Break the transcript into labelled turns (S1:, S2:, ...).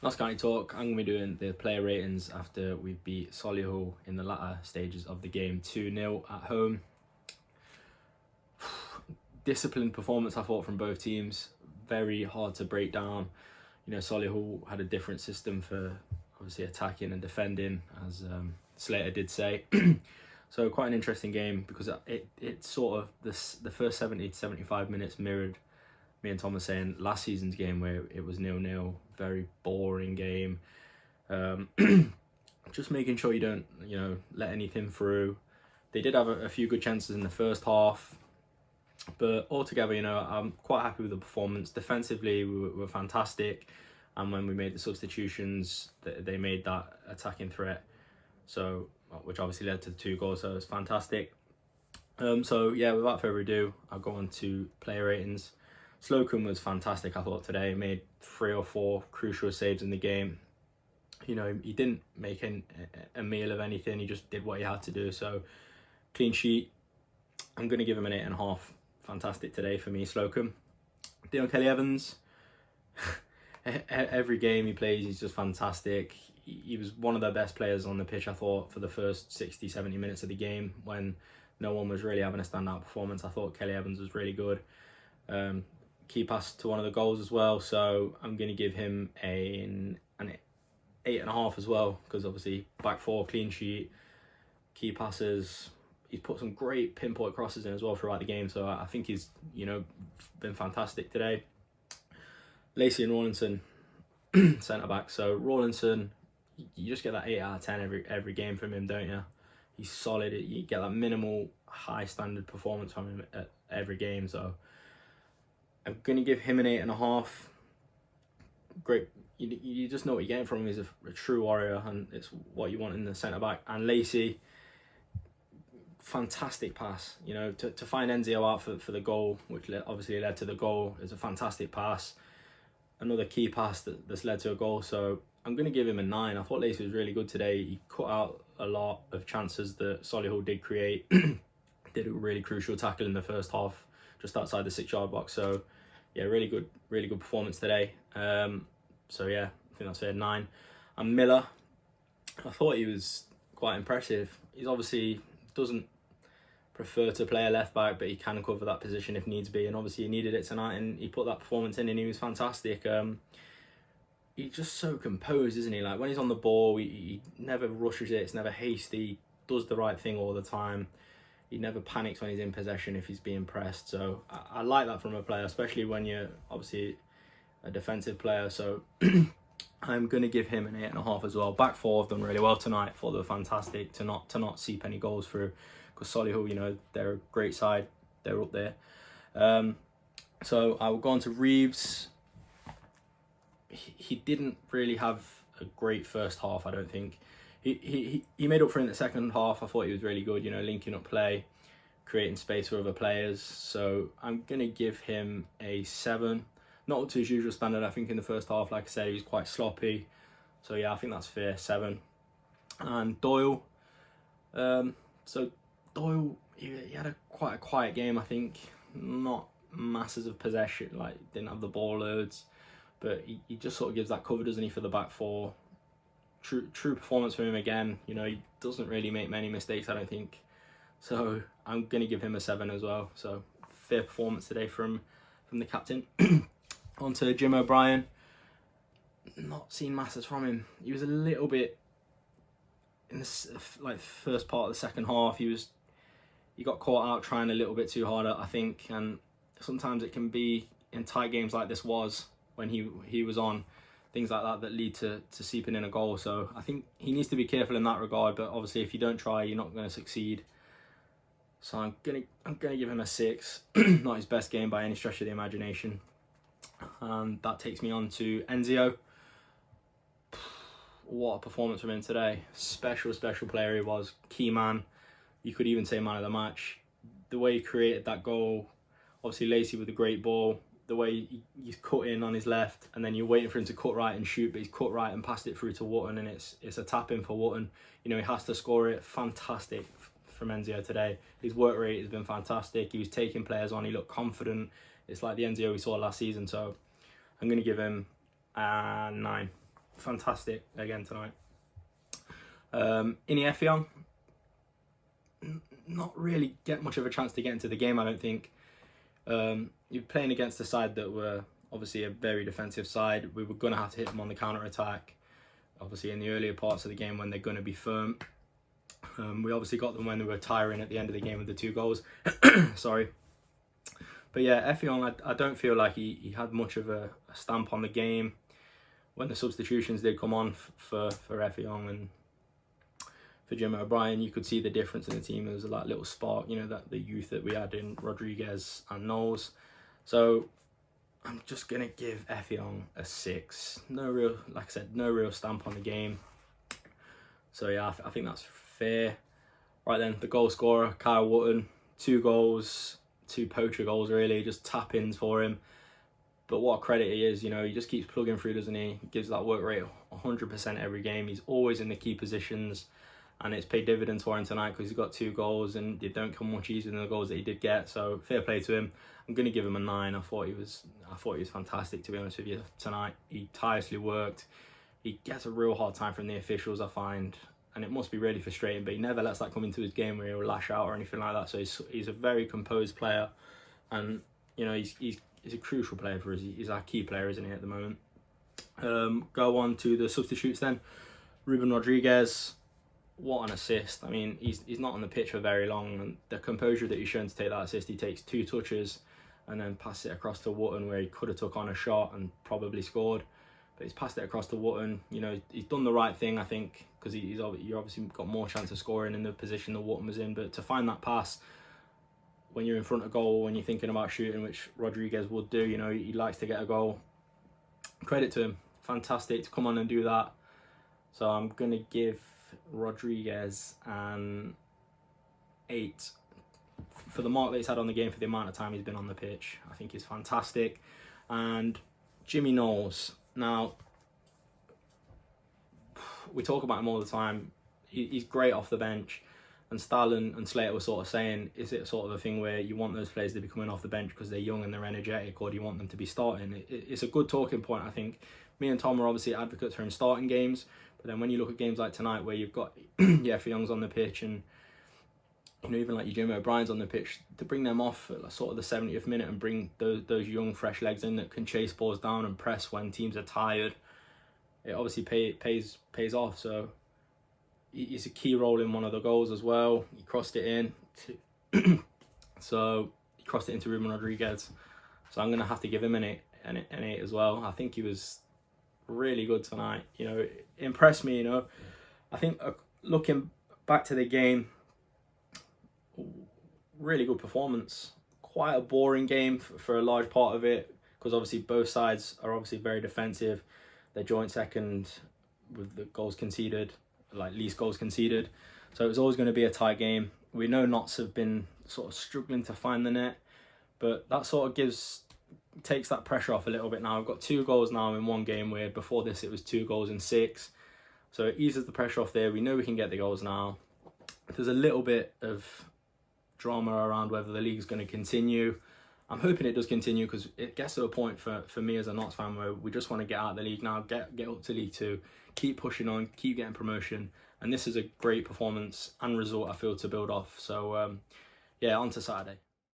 S1: Notts County Talk. I'm going to be doing the player ratings after we beat Solihull in the latter stages of the game 2-0 at home. Disciplined performance, I thought, from both teams. Very hard to break down. You know, Solihull had a different system for obviously attacking and defending, as Slater did say. So quite an interesting game because it sort of the first 70 to 75 minutes mirrored me and Tom were saying last season's game where it was 0-0, very boring game. Just making sure you don't, let anything through. They did have a few good chances in the first half, but altogether, I'm quite happy with the performance. Defensively, we were fantastic, and when we made the substitutions, they made that attacking threat. So, which obviously led to the 2 goals. So it was fantastic. So yeah, without further ado, I'll go on to player ratings. Slocum was fantastic, I thought, today. He made 3 or 4 crucial saves in the game. He didn't make a meal of anything. He just did what he had to do. So, clean sheet. I'm going to give him an 8.5. Fantastic today for me, Slocum. Dion Kelly-Evans. Every game he plays, he's just fantastic. He was one of the best players on the pitch, I thought, for the first 60, 70 minutes of the game when no one was really having a standout performance. I thought Kelly-Evans was really good. Key pass to one of the goals as well, so I'm going to give him an 8.5 as well, because obviously back 4, clean sheet, key passes. He's put some great pinpoint crosses in as well throughout the game, so I think he's been fantastic today. Lacey and Rawlinson, centre back. So Rawlinson, you just get that 8 out of 10 every game from him, don't you? He's solid. You get that minimal high standard performance from him at every game, so I'm going to give him an 8.5. Great. You just know what you're getting from him. He's a true warrior, and it's what you want in the centre-back. And Lacey, fantastic pass. To find Enzio out for the goal, which obviously led to the goal, is a fantastic pass. Another key pass that's led to a goal. So I'm going to give him a 9. I thought Lacey was really good today. He cut out a lot of chances that Solihull did create. Did a really crucial tackle in the first half, just outside the 6-yard box. So yeah, really good performance today. So yeah, I think that's a 9. And Miller, I thought he was quite impressive. He's obviously doesn't prefer to play a left back, but he can cover that position if needs be. And obviously he needed it tonight, and he put that performance in, and he was fantastic. He's just so composed, isn't he? Like when he's on the ball, he never rushes it. It's never hasty. He does the right thing all the time. He never panics when he's in possession if he's being pressed. So I like that from a player, especially when you're obviously a defensive player. So I'm going to give him an 8.5 as well. Back 4 have done really well tonight. Thought they were fantastic to not seep any goals through, because Solihull, they're a great side. They're up there. So I will go on to Reeves. He didn't really have a great first half, I don't think. He made up for it in the second half. I thought he was really good, linking up play, creating space for other players. So I'm going to give him a 7. Not up to his usual standard. I think in the first half, like I said, he was quite sloppy. So yeah, I think that's fair, 7. And Doyle. So Doyle, he had quite a quiet game, I think. Not masses of possession, didn't have the ball loads. But he just sort of gives that cover, doesn't he, for the back 4. True performance from him again. He doesn't really make many mistakes, I don't think. So I'm going to give him a 7 as well. So fair performance today from the captain. On to Jim O'Brien. Not seen masses from him. He was a little bit in the first part of the second half. He got caught out trying a little bit too hard, I think. And sometimes it can be in tight games like this was when he was on. Things like that lead to seeping in a goal. So I think he needs to be careful in that regard. But obviously, if you don't try, you're not going to succeed. So I'm gonna give him a 6. Not his best game by any stretch of the imagination. And that takes me on to Enzio. What a performance from him today. Special player he was. Key man. You could even say man of the match. The way he created that goal. Obviously, Lacey with a great ball. The way he's cut in on his left, and then you're waiting for him to cut right and shoot, but he's cut right and passed it through to Wotton, and it's a tap in for Wotton. He has to score it. Fantastic from Enzio today. His work rate has been fantastic. He was taking players on. He looked confident. It's like the Enzio we saw last season. So I'm going to give him a 9. fantastic again tonight. Ini Effiong, not really get much of a chance to get into the game, I don't think. You're playing against a side that were obviously a very defensive side. We were going to have to hit them on the counter-attack, obviously in the earlier parts of the game when they're going to be firm. We obviously got them when they were tiring at the end of the game with the 2 goals. Sorry. But yeah, Effiong, I don't feel like he had much of a stamp on the game. When the substitutions did come on for Effiong and for Jim O'Brien, you could see the difference in the team. There was that little spark, you know, that the youth that we had in Rodriguez and Knowles. So I'm just going to give Effiong a 6. No real, like I said, no real stamp on the game. So yeah, I think that's fair. Right then, the goal scorer, Kyle Wootton, 2 goals, 2 poacher goals really, just tap-ins for him. But what a credit he is, you know, he just keeps plugging through, doesn't he? He gives that work rate 100% every game. He's always in the key positions, and it's paid dividends for him tonight because he's got 2 goals and they don't come much easier than the goals that he did get. So fair play to him. I'm going to give him a 9. I thought he was fantastic, to be honest with you, tonight. He tirelessly worked. He gets a real hard time from the officials, I find, and it must be really frustrating, but he never lets that come into his game where he'll lash out or anything like that. So he's a very composed player, and you know, he's a crucial player for us. He's our key player, isn't he, at the moment? Go on to the substitutes then. Ruben Rodriguez, what an assist. I mean, he's not on the pitch for very long, and the composure that he's shown to take that assist, he takes 2 touches and then passes it across to Wootton, where he could have took on a shot and probably scored. But he's passed it across to Wootton. You know, he's done the right thing, I think, because you're obviously got more chance of scoring in the position that Wootton was in. But to find that pass when you're in front of goal, when you're thinking about shooting, which Rodriguez would do, you know, he likes to get a goal. Credit to him. Fantastic to come on and do that. So I'm going to give Rodriguez an 8 for the mark that he's had on the game, for the amount of time he's been on the pitch. I think he's fantastic. And Jimmy Knowles. Now, we talk about him all the time. He's great off the bench. And Stalin and Slater were sort of saying, is it sort of a thing where you want those players to be coming off the bench because they're young and they're energetic, or do you want them to be starting? It's a good talking point, I think. Me and Tom are obviously advocates for him starting games, but then when you look at games like tonight where you've got Effiong's on the pitch and, you know, even like your Jim O'Brien's on the pitch, to bring them off at sort of the 70th minute and bring those young fresh legs in that can chase balls down and press when teams are tired, it obviously pays off. So he's a key role in one of the goals as well. He crossed it in so he crossed it into Ruben Rodriguez. So I'm going to have to give him an 8 as well. I think he was really good tonight. You know, it impressed me, you know. I think looking back to the game, really good performance. Quite a boring game for a large part of it, because obviously both sides are obviously very defensive. They're joint second with the goals conceded, like least goals conceded. So it was always going to be a tight game. We know Notts have been sort of struggling to find the net, but that sort of takes that pressure off a little bit now. I've got 2 goals now in one game, where before this it was 2 goals in 6. So it eases the pressure off there. We know we can get the goals now. There's a little bit of drama around whether the league is going to continue. I'm hoping it does continue, because it gets to a point for me as a Notts fan where we just want to get out of the league now, get up to League 2, keep pushing on, keep getting promotion. And this is a great performance and result, I feel, to build off. So yeah, on to Saturday.